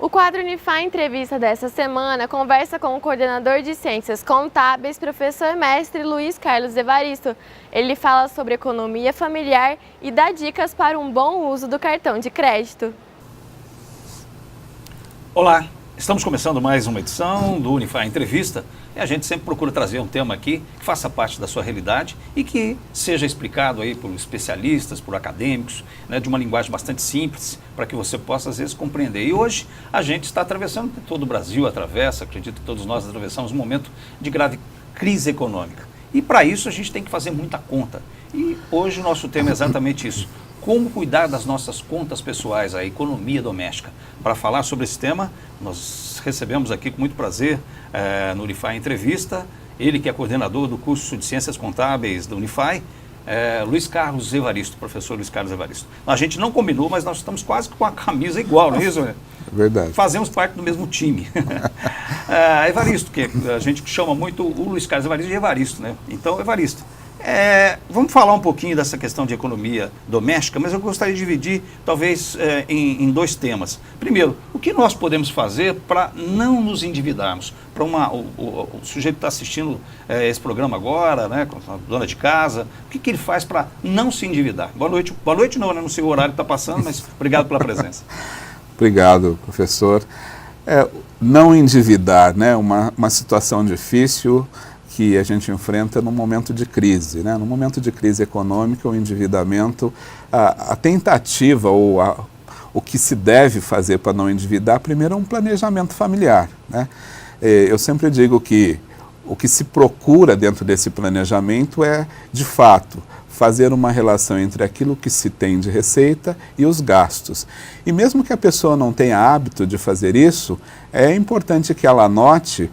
O quadro Unify Entrevista dessa semana conversa com o coordenador de Ciências Contábeis, professor mestre Luiz Carlos Evaristo. Ele fala sobre economia familiar e dá dicas para um bom uso do cartão de crédito. Olá, estamos começando mais uma edição do Unify Entrevista e a gente sempre procura trazer um tema aqui que faça parte da sua realidade e que seja explicado aí por especialistas, por acadêmicos, né, de uma linguagem bastante simples para que você possa às vezes compreender. E hoje a gente está atravessando, todo o Brasil atravessa, acredito que todos nós atravessamos um momento de grave crise econômica. E para isso a gente tem que fazer muita conta. E hoje o nosso tema é exatamente isso. Como cuidar das nossas contas pessoais, a economia doméstica. Para falar sobre esse tema, nós recebemos aqui com muito prazer no Unify Entrevista, ele que é coordenador do curso de Ciências Contábeis da Unify, Luiz Carlos Evaristo, professor Luiz Carlos Evaristo. A gente não combinou, mas nós estamos quase com a camisa igual, não é isso? É verdade. Fazemos parte do mesmo time. Evaristo, que a gente chama muito o Luiz Carlos Evaristo de Evaristo, né? Então, Evaristo, vamos falar um pouquinho dessa questão de economia doméstica, mas eu gostaria de dividir, talvez, em dois temas. Primeiro, o que nós podemos fazer para não nos endividarmos? Para o sujeito que está assistindo esse programa agora, né, com a dona de casa, o que ele faz para não se endividar? Boa noite não, né, não sei o horário que está passando, mas obrigado pela presença. Obrigado, professor. Não endividar, né, uma situação difícil que a gente enfrenta num momento de crise, né? No momento de crise econômica, o endividamento, a tentativa ou o que se deve fazer para não endividar, primeiro é um planejamento familiar, né? Eu sempre digo que o que se procura dentro desse planejamento é, de fato, fazer uma relação entre aquilo que se tem de receita e os gastos. E mesmo que a pessoa não tenha hábito de fazer isso, é importante que ela anote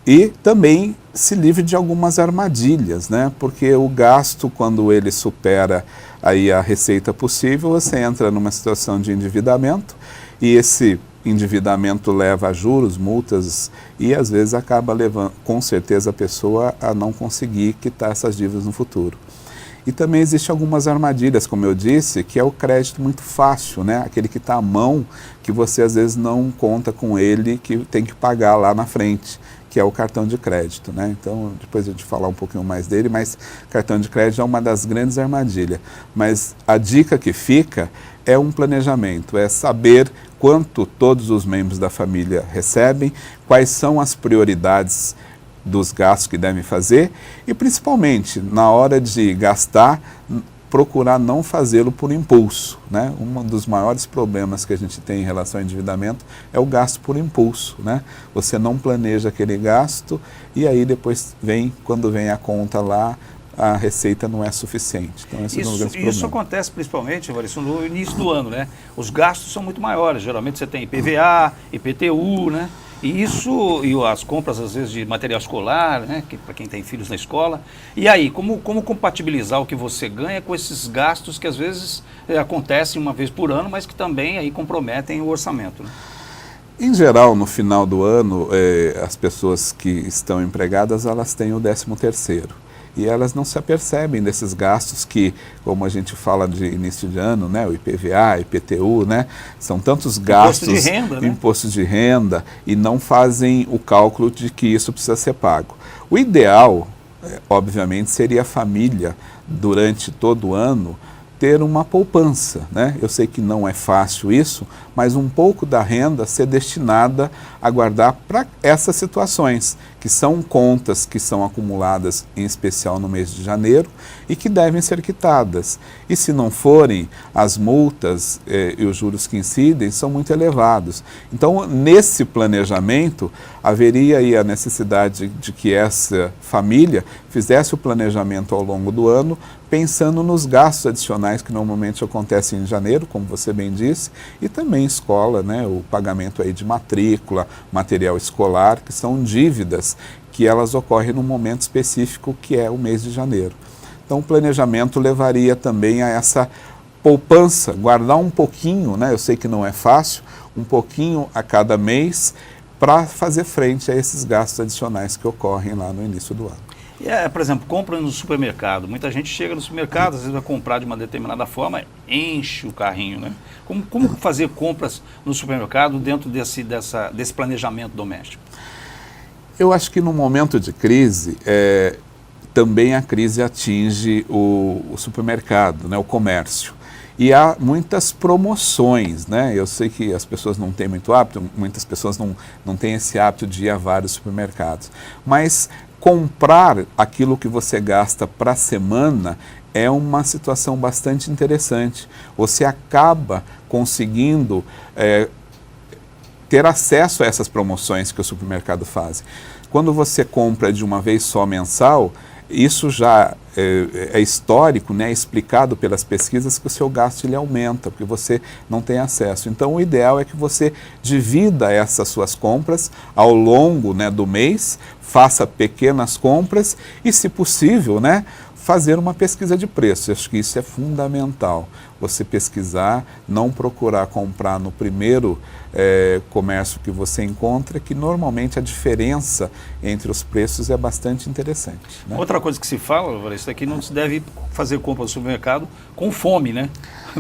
e também se livre de algumas armadilhas, né? Porque o gasto, quando ele supera aí a receita possível, você entra numa situação de endividamento e esse endividamento leva a juros, multas e às vezes acaba levando, com certeza, a pessoa a não conseguir quitar essas dívidas no futuro. E também existem algumas armadilhas, como eu disse, que é o crédito muito fácil, né? Aquele que está à mão, que você às vezes não conta com ele, que tem que pagar lá na frente, que é o cartão de crédito, né? Então, depois eu te falar um pouquinho mais dele, mas cartão de crédito é uma das grandes armadilhas. Mas a dica que fica é um planejamento, é saber quanto todos os membros da família recebem, quais são as prioridades dos gastos que devem fazer e, principalmente, na hora de gastar, procurar não fazê-lo por impulso, né? Um dos maiores problemas que a gente tem em relação ao endividamento é o gasto por impulso, né? Você não planeja aquele gasto e aí depois quando vem a conta lá, a receita não é suficiente. Então, esse é um dos grandes problemas. Isso acontece principalmente, Evaristo, no início do ano, né? Os gastos são muito maiores, geralmente você tem IPVA, IPTU, né? E as compras, às vezes, de material escolar, né, para quem tem filhos na escola. E aí, como compatibilizar o que você ganha com esses gastos que, às vezes, acontecem uma vez por ano, mas que também aí comprometem o orçamento, né? Em geral, no final do ano, as pessoas que estão empregadas, elas têm o 13º. E elas não se apercebem desses gastos que, como a gente fala de início de ano, né, o IPVA, IPTU, né, são tantos gastos, imposto de renda, né? Imposto de renda, e não fazem o cálculo de que isso precisa ser pago. O ideal, obviamente, seria a família, durante todo o ano, ter uma poupança, né? Eu sei que não é fácil isso, mas um pouco da renda ser destinada a guardar para essas situações, que são contas que são acumuladas, em especial no mês de janeiro, e que devem ser quitadas. E se não forem, as multas e os juros que incidem são muito elevados. Então, nesse planejamento, haveria aí a necessidade de que essa família fizesse o planejamento ao longo do ano, pensando nos gastos adicionais que normalmente acontecem em janeiro, como você bem disse, e também escola, né, o pagamento aí de matrícula, material escolar, que são dívidas que elas ocorrem num momento específico, que é o mês de janeiro. Então, o planejamento levaria também a essa poupança, guardar um pouquinho, né, eu sei que não é fácil, um pouquinho a cada mês, para fazer frente a esses gastos adicionais que ocorrem lá no início do ano. Por exemplo, compra no supermercado. Muita gente chega no supermercado, às vezes vai comprar de uma determinada forma, enche o carrinho, né? Como fazer compras no supermercado dentro desse planejamento doméstico? Eu acho que no momento de crise, também a crise atinge o supermercado, né, o comércio. E há muitas promoções, né? Eu sei que as pessoas não têm muito hábito, muitas pessoas não têm esse hábito de ir a vários supermercados. Mas comprar aquilo que você gasta para a semana é uma situação bastante interessante. Você acaba conseguindo ter acesso a essas promoções que o supermercado faz. Quando você compra de uma vez só mensal, isso já é histórico, né, explicado pelas pesquisas que o seu gasto ele aumenta, porque você não tem acesso. Então o ideal é que você divida essas suas compras ao longo, né, do mês, faça pequenas compras e, se possível, né, fazer uma pesquisa de preços. Eu acho que isso é fundamental. Você pesquisar, não procurar comprar no primeiro comércio que você encontra, que normalmente a diferença entre os preços é bastante interessante, né? Outra coisa que se fala, isso aqui não se deve fazer compra no supermercado com fome, né?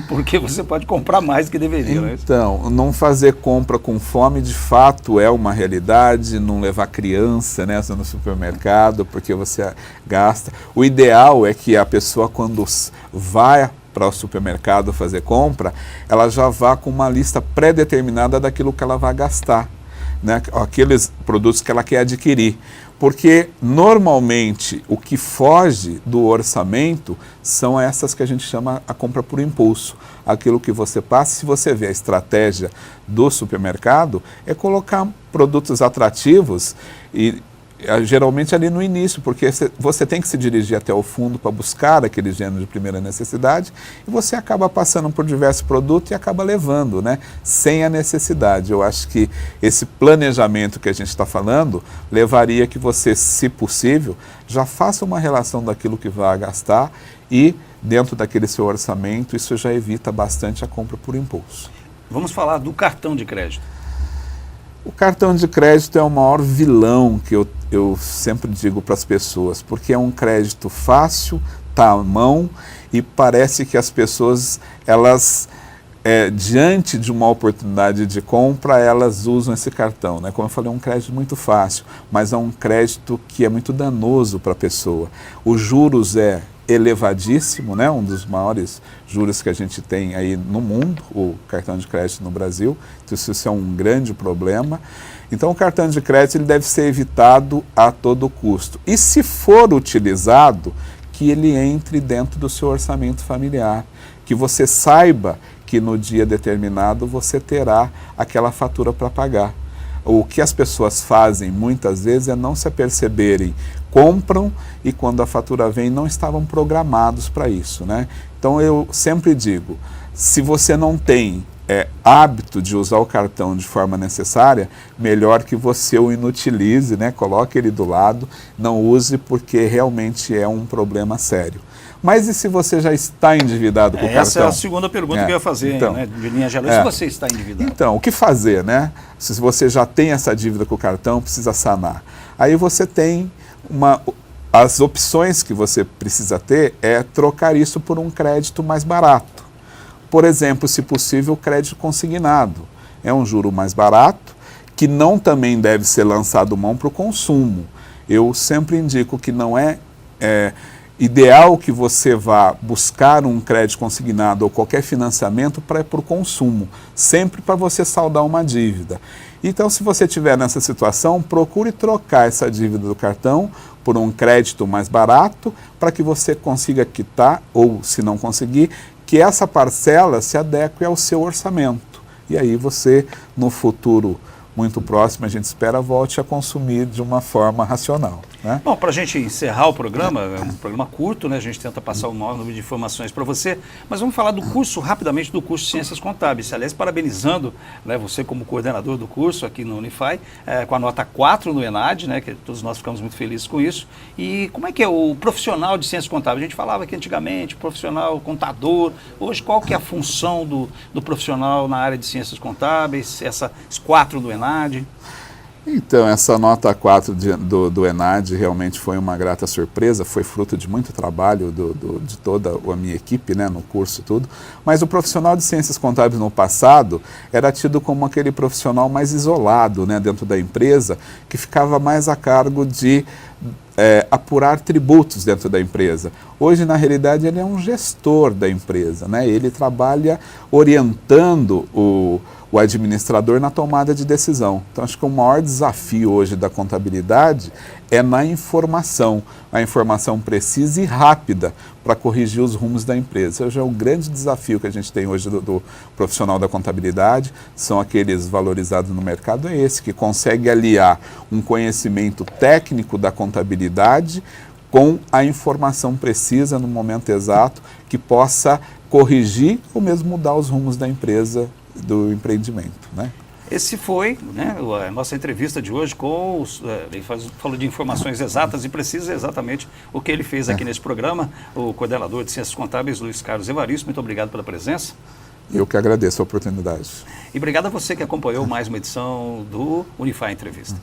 Porque você pode comprar mais do que deveria, né? Então, não fazer compra com fome de fato é uma realidade, não levar criança, né, no supermercado, porque você gasta. O ideal é que a pessoa, quando vai para o supermercado fazer compra, ela já vá com uma lista pré-determinada daquilo que ela vai gastar, né? Aqueles produtos que ela quer adquirir. Porque, normalmente, o que foge do orçamento são essas que a gente chama a compra por impulso. Aquilo que você passa, se você vê a estratégia do supermercado, é colocar produtos atrativos e geralmente ali no início, porque você tem que se dirigir até o fundo para buscar aquele gênero de primeira necessidade e você acaba passando por diversos produtos e acaba levando, né, sem a necessidade. Eu acho que esse planejamento que a gente está falando levaria que você, se possível, já faça uma relação daquilo que vai gastar e, dentro daquele seu orçamento, isso já evita bastante a compra por impulso. Vamos falar do cartão de crédito. O cartão de crédito é o maior vilão que eu sempre digo para as pessoas, porque é um crédito fácil, está à mão e parece que as pessoas, elas, diante de uma oportunidade de compra, elas usam esse cartão, né? Como eu falei, é um crédito muito fácil, mas é um crédito que é muito danoso para a pessoa. Os juros é elevadíssimo, né? Um dos maiores juros que a gente tem aí no mundo, o cartão de crédito no Brasil. Então isso é um grande problema. Então o cartão de crédito ele deve ser evitado a todo custo. E se for utilizado, que ele entre dentro do seu orçamento familiar, que você saiba que no dia determinado você terá aquela fatura para pagar. O que as pessoas fazem muitas vezes é não se aperceberem, compram e quando a fatura vem não estavam programados para isso, né? Então eu sempre digo, se você não tem hábito de usar o cartão de forma necessária, melhor que você o inutilize, né? Coloque ele do lado, não use porque realmente é um problema sério. Mas e se você já está endividado com o cartão? Essa é a segunda pergunta que eu ia fazer, então, né? De linha geral, se você está endividado. Então, o que fazer, né? Se você já tem essa dívida com o cartão, precisa sanar. Aí você tem as opções que você precisa ter é trocar isso por um crédito mais barato. Por exemplo, se possível, crédito consignado. É um juro mais barato, que não também deve ser lançado mão para o consumo. Eu sempre indico que não é ideal que você vá buscar um crédito consignado ou qualquer financiamento para o consumo, sempre para você saldar uma dívida. Então, se você estiver nessa situação, procure trocar essa dívida do cartão por um crédito mais barato para que você consiga quitar, ou se não conseguir, que essa parcela se adeque ao seu orçamento. E aí você, no futuro muito próximo, a gente espera, volte a consumir de uma forma racional, né? Bom, para a gente encerrar o programa, é um programa curto, né? A gente tenta passar o maior número de informações para você, mas vamos falar do curso, rapidamente, do curso de Ciências Contábeis. Aliás, parabenizando, né, você como coordenador do curso aqui no Unify, com a nota 4 no ENAD, né, que todos nós ficamos muito felizes com isso. E como é que é o profissional de Ciências Contábeis? A gente falava aqui antigamente, profissional, contador. Hoje, qual que é a função do profissional na área de Ciências Contábeis, essas 4 do ENAD? Então, essa nota 4 do ENAD realmente foi uma grata surpresa, foi fruto de muito trabalho de toda a minha equipe, né, no curso e tudo, mas o profissional de ciências contábeis no passado era tido como aquele profissional mais isolado, né, dentro da empresa, que ficava mais a cargo de apurar tributos dentro da empresa. Hoje, na realidade, ele é um gestor da empresa, né? Ele trabalha orientando o administrador na tomada de decisão. Então, acho que o maior desafio hoje da contabilidade é na informação, a informação precisa e rápida para corrigir os rumos da empresa. Hoje é o grande desafio que a gente tem hoje do profissional da contabilidade, são aqueles valorizados no mercado, é esse, que consegue aliar um conhecimento técnico da contabilidade com a informação precisa no momento exato, que possa corrigir ou mesmo mudar os rumos da empresa, do empreendimento, né? Esse foi, né, a nossa entrevista de hoje com ele falou de informações exatas e precisas, exatamente o que ele fez aqui nesse programa, o coordenador de Ciências Contábeis, Luiz Carlos Evaristo. Muito obrigado pela presença. Eu que agradeço a oportunidade. E obrigado a você que acompanhou mais uma edição do Unify Entrevista.